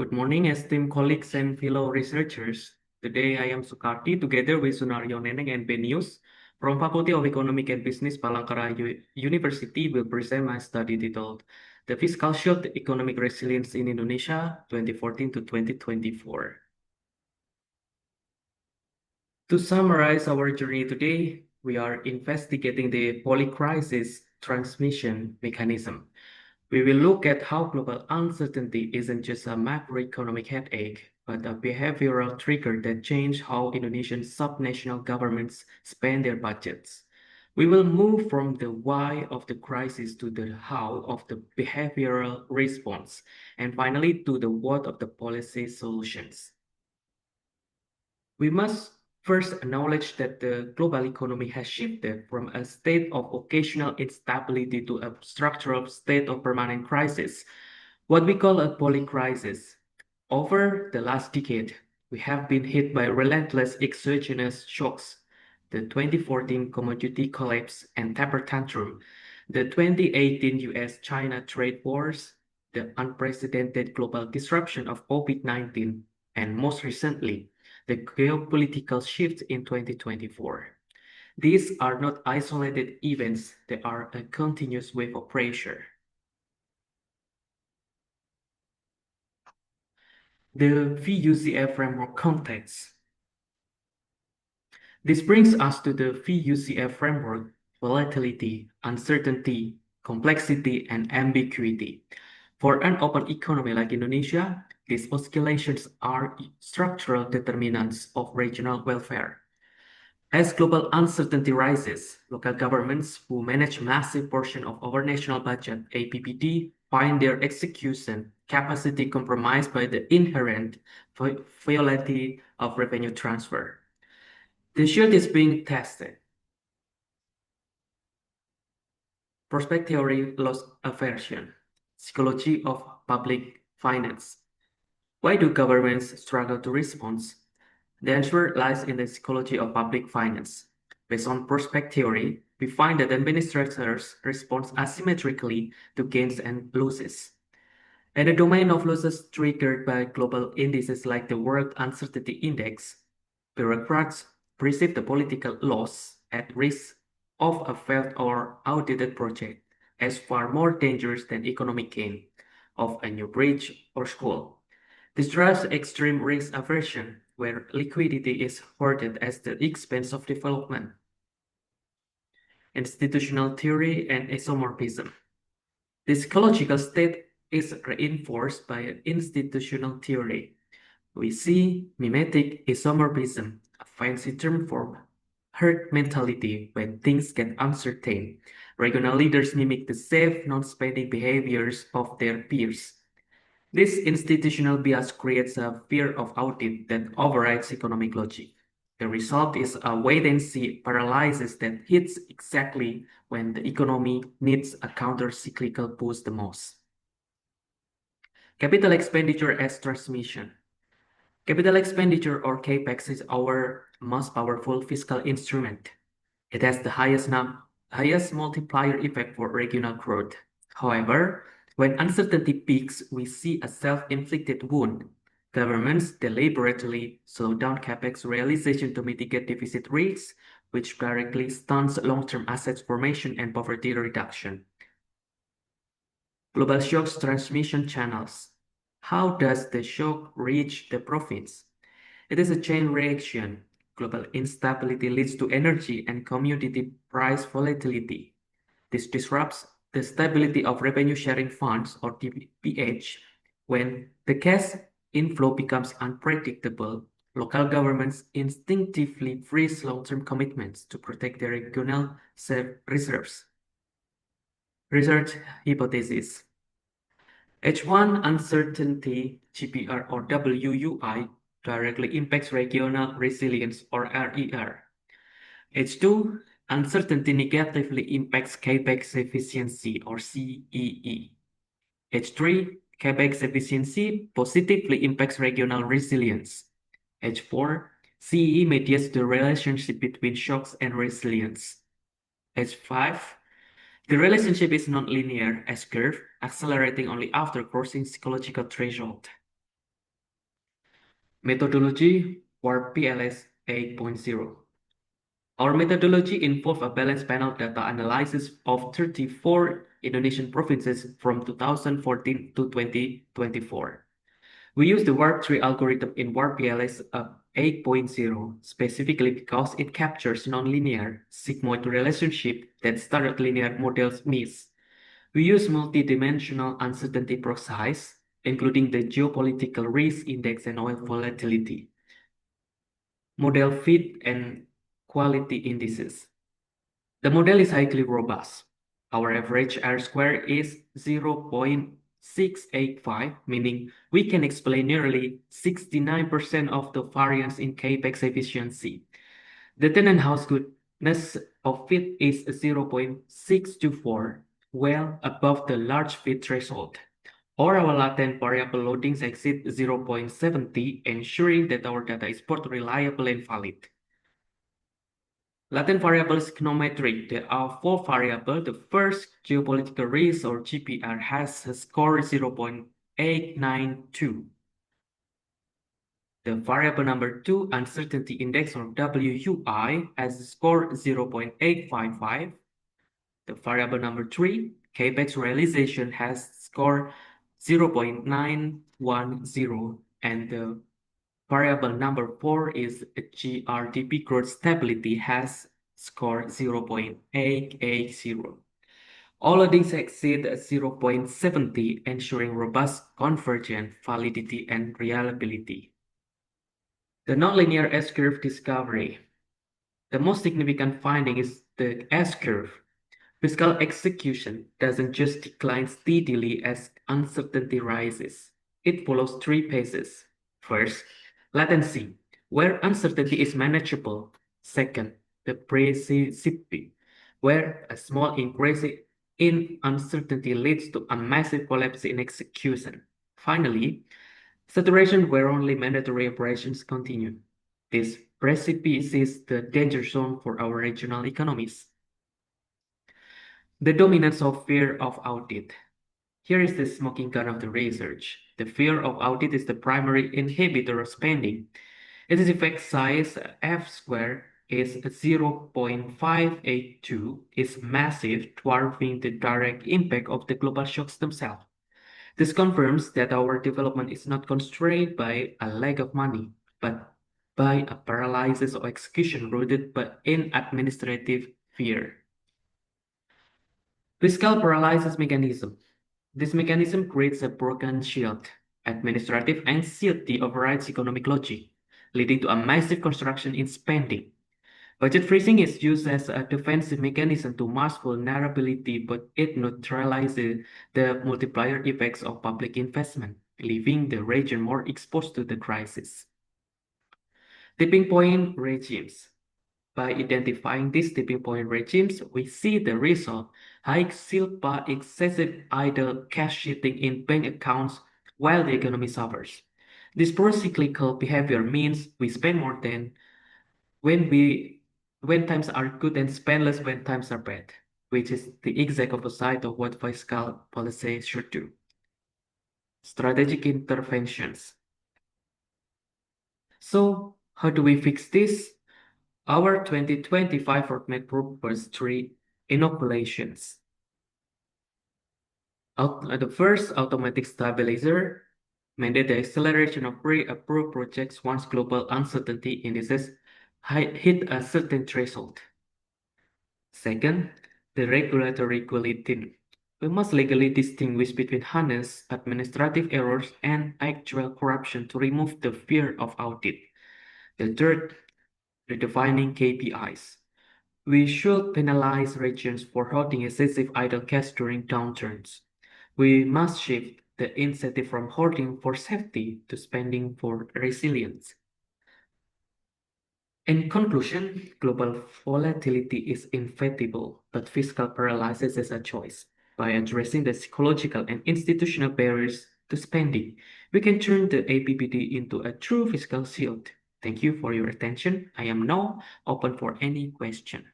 Good morning, esteemed colleagues and fellow researchers. Today I am Sukardi together with Sunaryo Neneng and Benius from Faculty of Economic and Business Palangka University will present my study titled The Fiscal Shock: Economic Resilience in Indonesia 2014 to 2024. To summarize our journey today, we are investigating the polycrisis transmission mechanism. We will look at how global uncertainty isn't just a macroeconomic headache, but a behavioral trigger that changes how Indonesian subnational governments spend their budgets. We will move from the why of the crisis to the how of the behavioral response, and finally to the what of the policy solutions. We must first acknowledge that the global economy has shifted from a state of occasional instability to a structural state of permanent crisis, what we call a polycrisis. Over the last decade, we have been hit by relentless exogenous shocks: the 2014 commodity collapse and taper tantrum, the 2018 US-China trade wars, the unprecedented global disruption of COVID-19, and most recently, the geopolitical shift in 2024. These are not isolated events, they are a continuous wave of pressure. The VUCF framework context. This brings us to the VUCF framework: volatility, uncertainty, complexity, and ambiguity. For an open economy like Indonesia, these oscillations are structural determinants of regional welfare. As global uncertainty rises, local governments who manage massive portion of our national budget, APBD, find their execution capacity compromised by the inherent volatility of revenue transfer. The shield is being tested. Prospect theory, loss aversion, psychology of public finance. Why do governments struggle to respond? The answer lies in the psychology of public finance. Based on prospect theory, we find that administrators respond asymmetrically to gains and losses. In the domain of losses triggered by global indices like the World Uncertainty Index, bureaucrats perceive the political loss at risk of a failed or outdated project as far more dangerous than economic gain of a new bridge or school. This drives extreme risk aversion, where liquidity is hoarded at the expense of development. Institutional theory and isomorphism. This psychological state is reinforced by an institutional theory. We see mimetic isomorphism, a fancy term for herd mentality when things get uncertain. Regional leaders mimic the safe, non-spending behaviors of their peers. This institutional bias creates a fear of audit that overrides economic logic. The result is a wait-and-see paralysis that hits exactly when the economy needs a counter-cyclical boost the most. Capital expenditure as transmission. Capital expenditure, or CapEx, is our most powerful fiscal instrument. It has the highest multiplier effect for regional growth. However, when uncertainty peaks, we see a self-inflicted wound. Governments deliberately slow down CapEx realization to mitigate deficit risks, which directly stunts long-term assets formation and poverty reduction. Global shocks transmission channels. How does the shock reach the profits? It is a chain reaction. Global instability leads to energy and commodity price volatility. This disrupts the stability of revenue sharing funds, or DPH. When the cash inflow becomes unpredictable, local governments instinctively freeze long-term commitments to protect their regional reserves. Research hypothesis. H1 uncertainty, GPR or WUI, directly impacts regional resilience, or RER. H2 uncertainty negatively impacts CAPEX efficiency, or CEE. H3 CAPEX efficiency positively impacts regional resilience. H4 CEE mediates the relationship between shocks and resilience. H5 the relationship is non-linear, S-curve, accelerating only after crossing psychological threshold. Methodology for PLS 8.0. Our methodology involves a balanced panel data analysis of 34 Indonesian provinces from 2014 to 2024. We use the warp tree algorithm in warp PLS 8.0 specifically because it captures nonlinear sigmoid relationship that standard linear models miss. We use multidimensional uncertainty proxies, including the geopolitical risk index and oil volatility, model fit and quality indices. The model is highly robust. Our average R-square is 0.685, meaning we can explain nearly 69% of the variance in capex efficiency. The tenant house goodness of fit is 0.624, well above the large fit threshold. Or our latent variable loadings exceed 0.70, ensuring that our data is both reliable and valid. Latent variable is econometric. There are four variables. The first, geopolitical risk or GPR, has a score 0.892. The variable number 2, uncertainty index or WUI, has a score 0.855. The variable number 3, capex realization, has score 0.910. And the variable number 4 is GRDP growth stability, has score 0.880. All of these exceed 0.70, ensuring robust convergence, validity, and reliability. The nonlinear S-curve discovery. The most significant finding is the S-curve. Fiscal execution doesn't just decline steadily as uncertainty rises. It follows three phases. First, latency, where uncertainty is manageable. Second, the precipitation, where a small increase in uncertainty leads to a massive collapse in execution. Finally, saturation, where only mandatory operations continue. This precipice is the danger zone for our regional economies. The dominance of fear of audit. Here is the smoking gun of the research. The fear of audit is the primary inhibitor of spending. Its effect size F-square is 0.582, is massive, dwarfing the direct impact of the global shocks themselves. This confirms that our development is not constrained by a lack of money, but by a paralysis of execution rooted in administrative fear. Fiscal paralysis mechanism. This mechanism creates a broken shield. Administrative anxiety overrides economic logic, leading to a massive construction in spending. Budget freezing is used as a defensive mechanism to mask vulnerability, but it neutralizes the multiplier effects of public investment, leaving the region more exposed to the crisis. Tipping point regimes. By identifying these tipping point regimes, we see the result: high SILPA, excessive idle cash sitting in bank accounts while the economy suffers. This pro-cyclical behavior means we spend more than when times are good and spend less when times are bad, which is the exact opposite of what fiscal policy should do. Strategic interventions. So, how do we fix this? Our 2025 roadmap proposes three inoculations. The first, automatic stabilizer, mandate the acceleration of pre-approved projects once global uncertainty indices hit a certain threshold. Second, the regulatory guillotine. We must legally distinguish between heinous administrative errors and actual corruption to remove the fear of audit. The third, redefining KPIs. We should penalize regions for holding excessive idle cash during downturns. We must shift the incentive from hoarding for safety to spending for resilience. In conclusion, global volatility is inevitable, but fiscal paralysis is a choice. By addressing the psychological and institutional barriers to spending, we can turn the APBD into a true fiscal shield. Thank you for your attention. I am now open for any question.